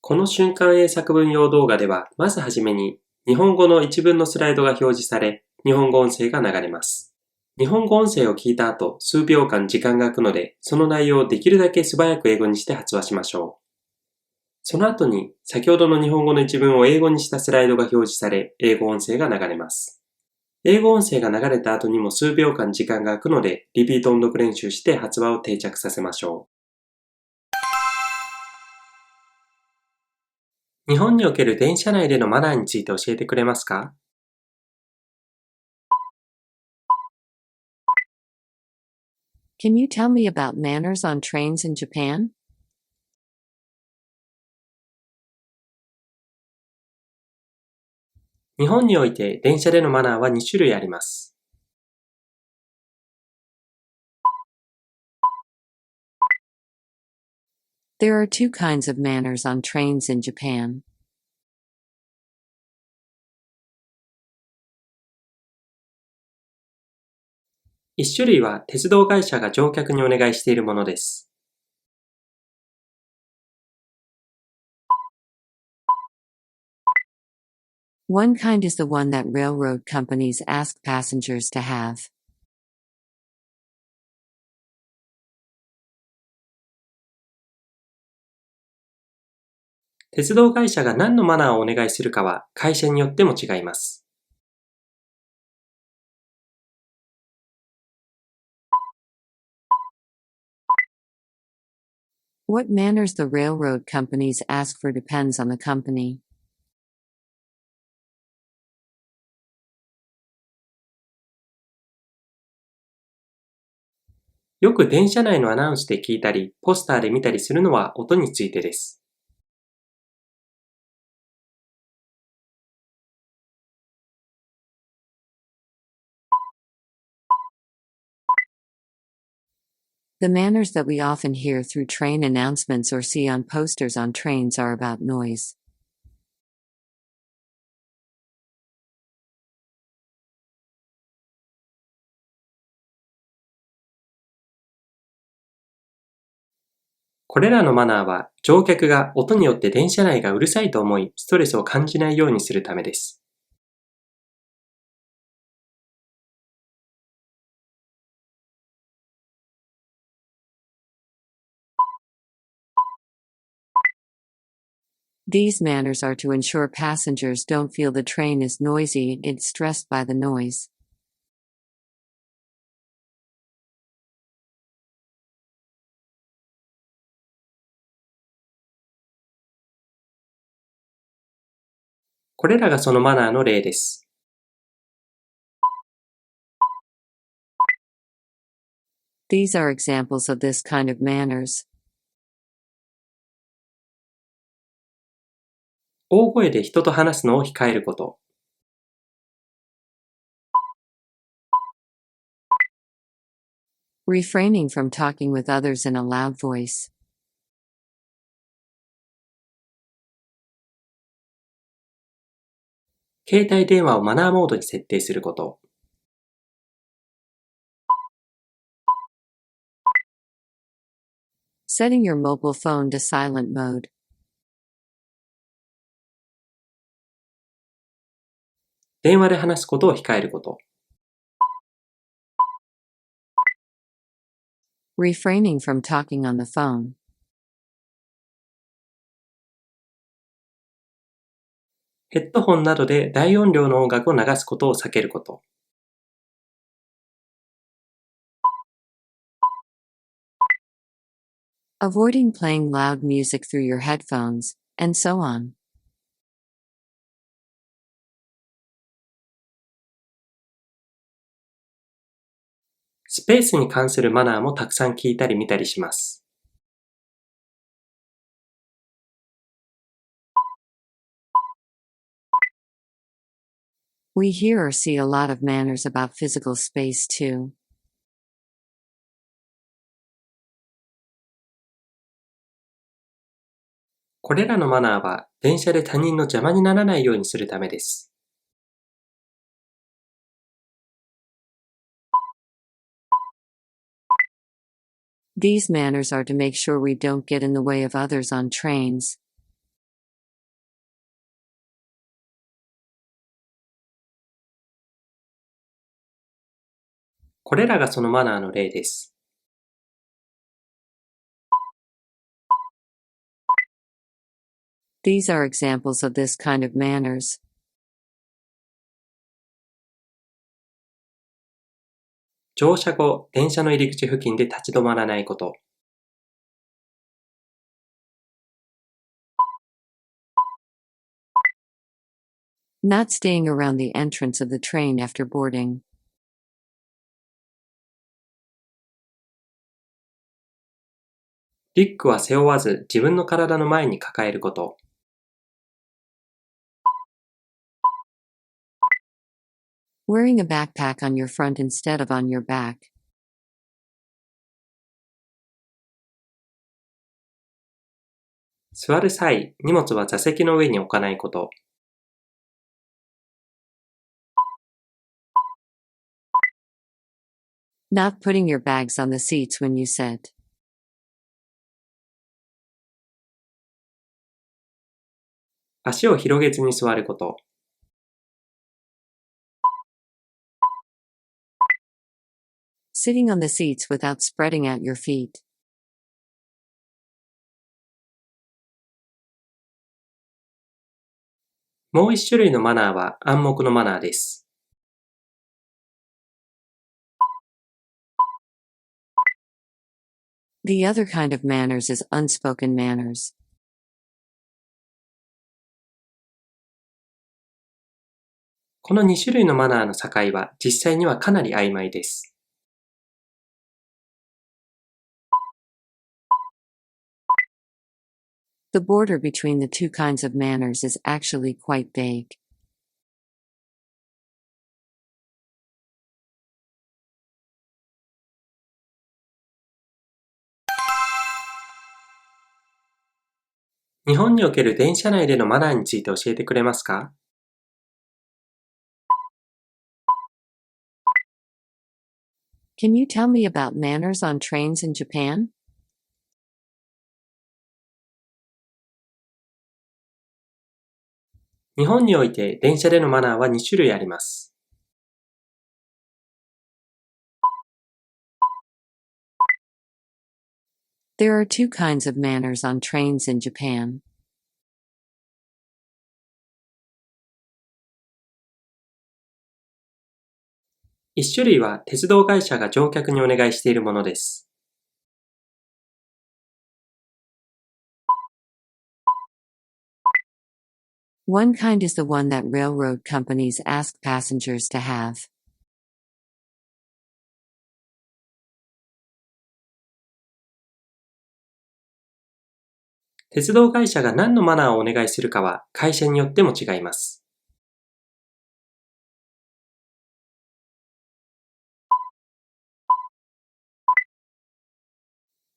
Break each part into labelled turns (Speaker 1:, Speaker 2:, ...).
Speaker 1: この瞬間英作文用動画では、まずはじめに、日本語の一文のスライドが表示され、日本語音声が流れます。日本語音声を聞いた後、数秒間時間が空くので、その内容をできるだけ素早く英語にして発話しましょう。その後に、先ほどの日本語の一文を英語にしたスライドが表示され、英語音声が流れます。英語音声が流れた後にも数秒間時間が空くので、リピート音読練習して発話を定着させましょう。日本における電車内でのマナーについて教えてくれますか？Can
Speaker 2: you tell me about manners on trains in Japan?
Speaker 1: 日本において電車でのマナーは2種類あります。
Speaker 2: There are two kinds of manners on trains in Japan.
Speaker 1: 1種類は鉄道会社が乗客にお願いしているものです。
Speaker 2: One kind is the one that railroad companies ask passengers to have.
Speaker 1: 鉄道会社が何のマナーをお願いするかは会社によっても違います。
Speaker 2: What manners the railroad companies ask for depends on the company.
Speaker 1: よく電車内のアナウンスで聞いたり、ポスターで見たりするのは音についてです。
Speaker 2: The manners that we often hear through train announcements or see on posters on trains are about noise.
Speaker 1: これらのマナーは乗客が音によって電車内がうるさいと思い、ストレスを感じないようにするためです。
Speaker 2: These manners are to ensure passengers don't feel the train is noisy and get stressed by the noise.
Speaker 1: これらがそのマナーの例です。
Speaker 2: These are examples of this kind of manners.
Speaker 1: 大声で人と話すのを控えること。
Speaker 2: Refraining from talking with others in a loud voice.
Speaker 1: 携帯電話をマナーモードに設定すること。
Speaker 2: Setting your mobile phone to silent mode.
Speaker 1: 電話で話すことを控えること。
Speaker 2: Refraining from talking on the phone.
Speaker 1: ヘッドホンなどで大音量の音楽を流すことを避けること。
Speaker 2: Avoiding playing loud music through your headphones, and so on.
Speaker 1: スペースに関するマナーもたくさん聞いたり見たりします。
Speaker 2: We hear or see a lot of manners about physical space too.
Speaker 1: これらのマナーは電車で他人の邪魔にならないようにするためです。
Speaker 2: These manners are to make sure we don't get in the way of others on trains.
Speaker 1: これらがそのマナーの例です。
Speaker 2: These are examples of this kind of manners.
Speaker 1: 乗車後、電車の入り口付近で立ち止まらないこと。
Speaker 2: Not staying around the entrance of the train after boarding.
Speaker 1: リュックは背負わず自分の体の前に抱えること。
Speaker 2: Wearing a backpack on your front instead of on your back.
Speaker 1: 座る際、荷物は座席の上に置かないこと。
Speaker 2: Not putting your bags on the seats when you sit.
Speaker 1: 足を広げずに座ること。
Speaker 2: Sitting on the seats without spreading out your feet.
Speaker 1: もう一種類のマナーは暗黙のマナーです。
Speaker 2: The other kind of manners is unspoken manners.
Speaker 1: この2種類のマナーの境は実際にはかなり曖昧です。
Speaker 2: The border between the two kinds of manners is actually quite vague.
Speaker 1: 日本における電車内でのマナーについて教えてくれますか？Can
Speaker 2: you tell me about manners on trains in Japan?
Speaker 1: 日本において電車でのマナーは2種類あります。
Speaker 2: There are two kinds of manners on trains in Japan.
Speaker 1: 1種類は鉄道会社が乗客にお願いしているものです。
Speaker 2: One kind is the one that railroad companies ask passengers to have.
Speaker 1: 鉄道会社が何のマナーをお願いするかは会社によっても違います。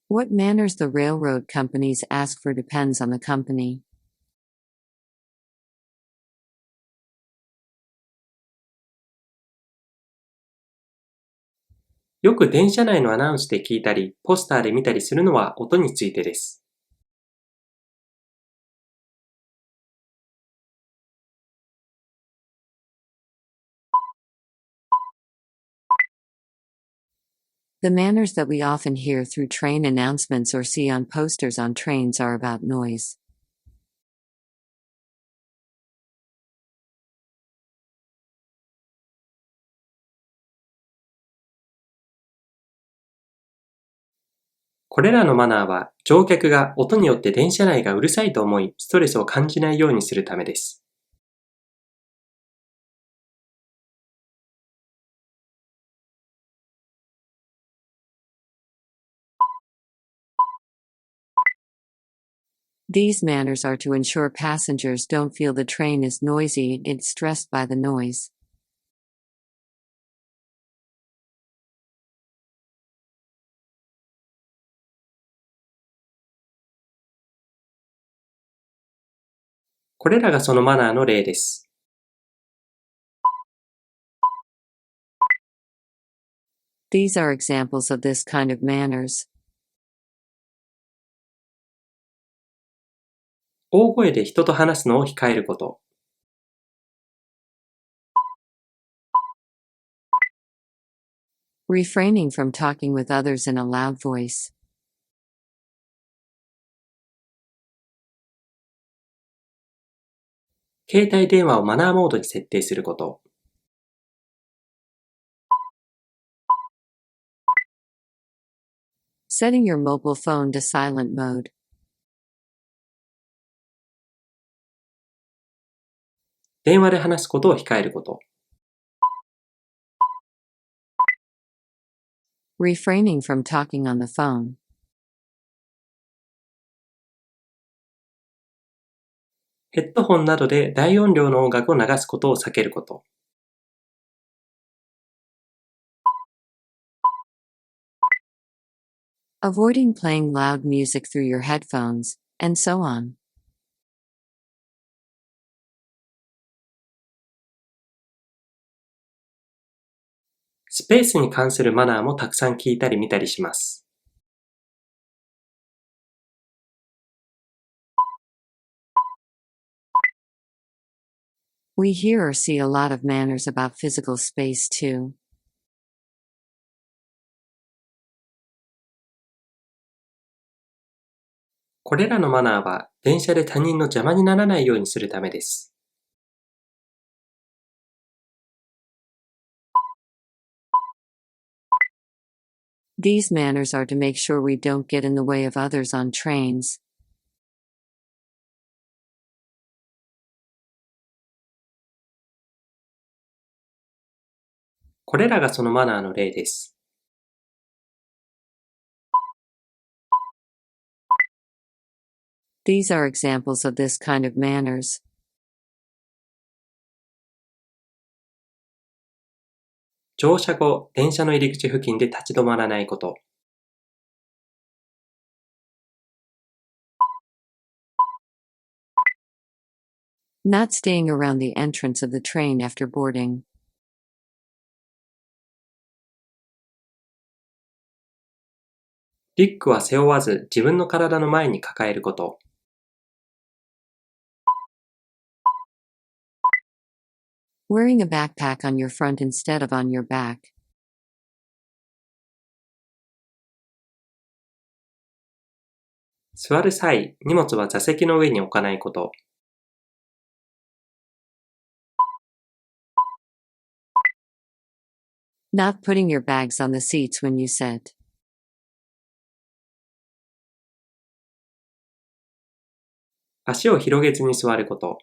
Speaker 2: What manners the railroad companies ask for depends on the company.
Speaker 1: よく電車内のアナウンスで聞いたり、ポスターで見たりするのは音についてです。
Speaker 2: The manners that we often hear through train announcements or see on posters on trains are about noise.
Speaker 1: これらのマナーは乗客が音によって電車内がうるさいと思い、ストレスを感じないようにするためです。
Speaker 2: These manners are to ensure passengers don't feel the train is noisy and get stressed by the noise.
Speaker 1: これらがそのマナーの例です。
Speaker 2: These are examples of this kind of manners.
Speaker 1: 大声で人と話すのを控えること。
Speaker 2: refraining from talking with others in a loud voice,
Speaker 1: 携帯電話をマナーモードに設定すること。
Speaker 2: setting your mobile phone to silent mode,
Speaker 1: 電話で話すことを控えること。
Speaker 2: refraining from talking on the phone,
Speaker 1: ヘッドホンなどで大音量の音楽を流すことを避けること。
Speaker 2: avoiding playing loud music through your headphones, and so on.
Speaker 1: スペースに関するマナーもたくさん聞いたり見たりします。
Speaker 2: We hear or see a lot of manners about physical space too.
Speaker 1: これらのマナーは電車で他人の邪魔にならないようにするためです。
Speaker 2: These manners are to make sure we don't get in the way of others on trains.
Speaker 1: これらがそのマナーの例です。
Speaker 2: These are examples of this kind of manners.
Speaker 1: 乗車後、電車の入り口付近で立ち止まらないこと。
Speaker 2: Not staying around the entrance of the train after boarding.
Speaker 1: リュックは背負わず自分の体の前に抱えること。
Speaker 2: Wearing a backpack on your front instead of on your back.
Speaker 1: 座る際、荷物は座席の上に置かないこと。
Speaker 2: Not putting your bags on the seats when you sit.
Speaker 1: 足を広げずに座ること。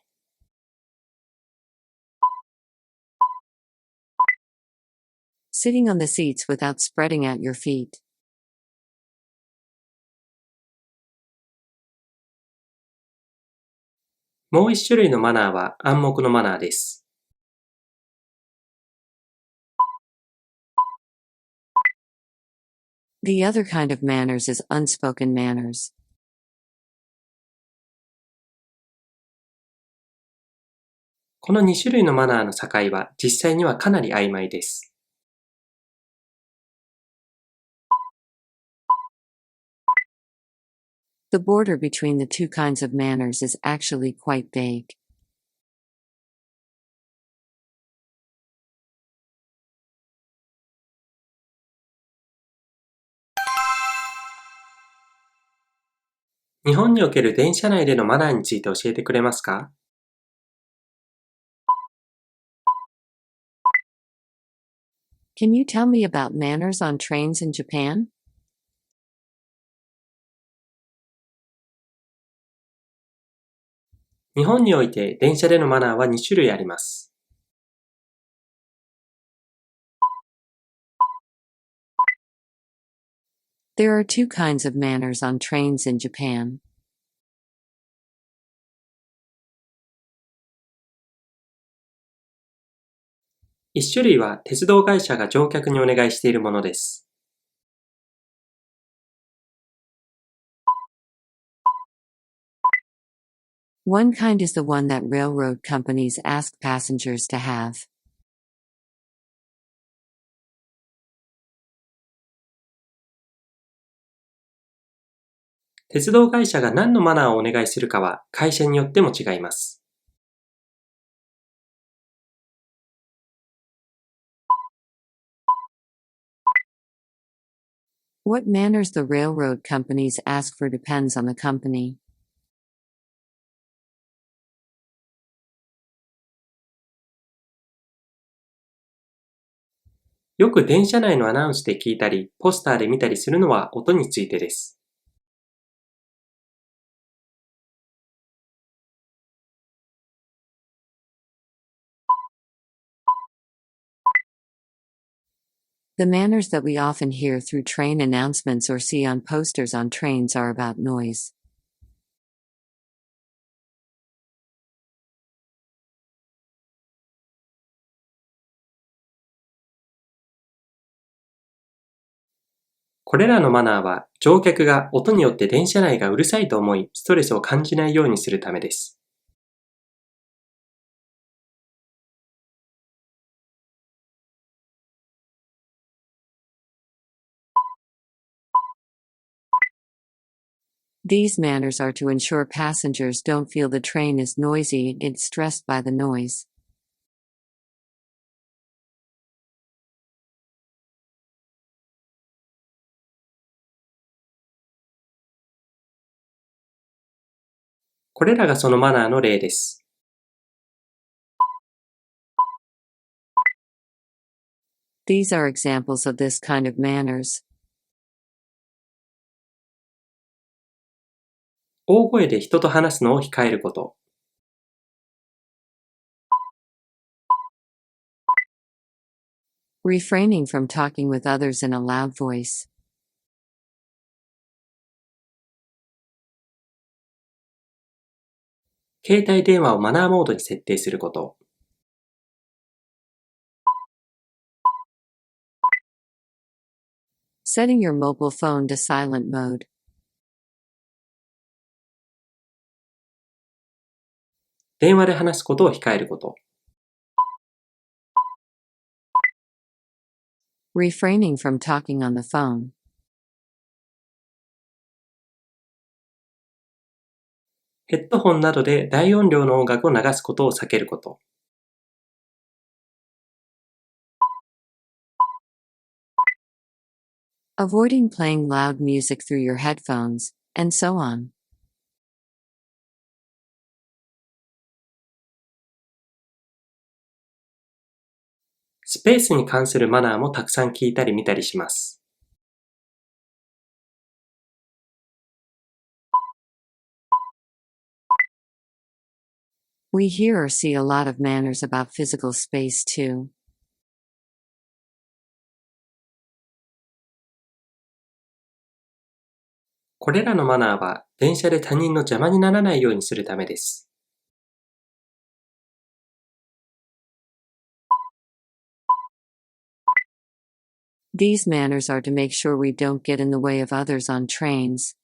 Speaker 2: Sitting on the seats without spreading out your feet.
Speaker 1: もう一種類のマナーは暗黙のマナーです。
Speaker 2: The other kind of manners is unspoken manners.
Speaker 1: この2種類のマナーの境は実際にはかなり曖昧です。
Speaker 2: The border between the two kinds of manners is actually quite vague.
Speaker 1: 日本における電車内でのマナーについて教えてくれますか？Can
Speaker 2: you tell me about manners on trains in Japan?
Speaker 1: 日本において電車でのマナーは2種類あります。
Speaker 2: There are two kinds of manners on trains in Japan.
Speaker 1: 1種類は鉄道会社が乗客にお願いしているものです。
Speaker 2: One kind is the one that railroad companies ask passengers to have.
Speaker 1: 鉄道会社が何のマナーをお願いするかは会社によっても違います。
Speaker 2: What manners the railroad companies ask for depends on the company.
Speaker 1: よく電車内のアナウンスで聞いたり、ポスターで見たりするのは音についてです。
Speaker 2: The manners that we often hear through train announcements or see on posters on trains are about noise. これらのマナーは、乗客が音によって電車内がうるさいと思い、ストレスを感じないようにするためです。These manners are to ensure passengers don't feel the train is noisy and get stressed by the noise. これらがそのマナーの例です。These are examples of this kind of manners.
Speaker 1: 大声で人と話すのを控えること。
Speaker 2: Refraining from talking with others in a loud voice.
Speaker 1: 携帯電話をマナーモードに設定すること。
Speaker 2: Setting your mobile phone to silent mode.
Speaker 1: 電話で話すことを控えること。
Speaker 2: Refraining from talking on the phone.
Speaker 1: ヘッドホンなどで大音量の音楽を流すことを避けること。
Speaker 2: Avoiding playing loud music through your headphones, and so on.
Speaker 1: スペースに関するマナーもたくさん聞いたり見たりします。
Speaker 2: We hear or see a lot of manners about physical space too.
Speaker 1: これらのマナーは電車で他人の邪魔にならないようにするためです。
Speaker 2: These manners are to make sure we don't get in the way of others on trains.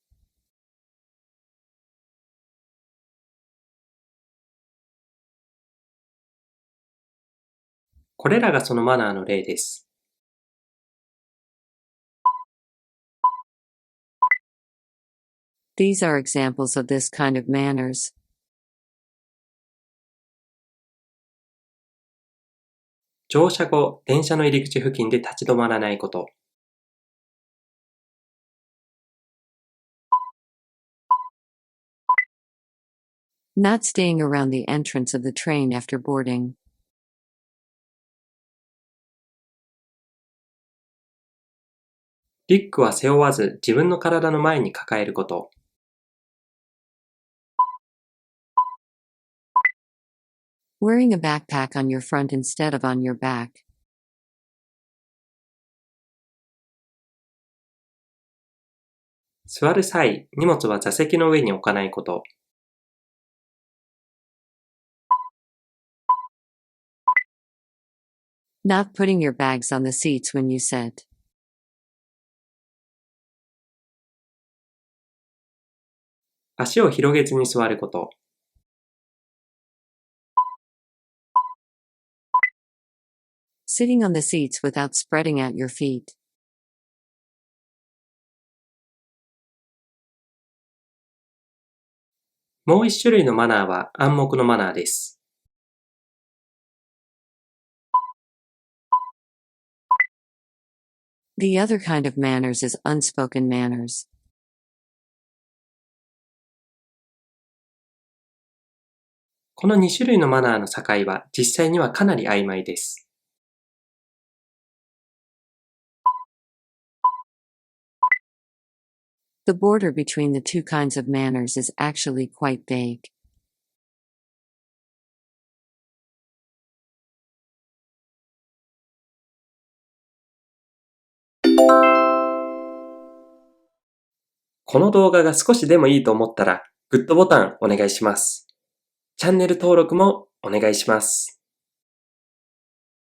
Speaker 1: これらがそのマナーの例です。
Speaker 2: These are examples of this kind of manners.
Speaker 1: 乗車後、電車の入り口付近で立ち止まらないこと。
Speaker 2: Not staying around the entrance of the train after boarding.
Speaker 1: リュックは背負わず自分の体の前に抱えること。
Speaker 2: Wearing a backpack on your front instead of on your back.
Speaker 1: 座る際、荷物は座席の上に置かないこと。
Speaker 2: Not putting your bags on the seats when you sit.
Speaker 1: 足を広げずに座ること。
Speaker 2: Sitting on the seats without spreading out your feet.
Speaker 1: もう一種類のマナーは暗黙のマナーです。
Speaker 3: The other kind of manners is unspoken manners.
Speaker 2: この2種類のマナーの境は実際にはかなり曖昧です。
Speaker 3: The border between the two kinds of manners is actually quite vague.
Speaker 1: この動画が少しでもいいと思ったら、グッドボタンお願いします。チャンネル登録もお願いします。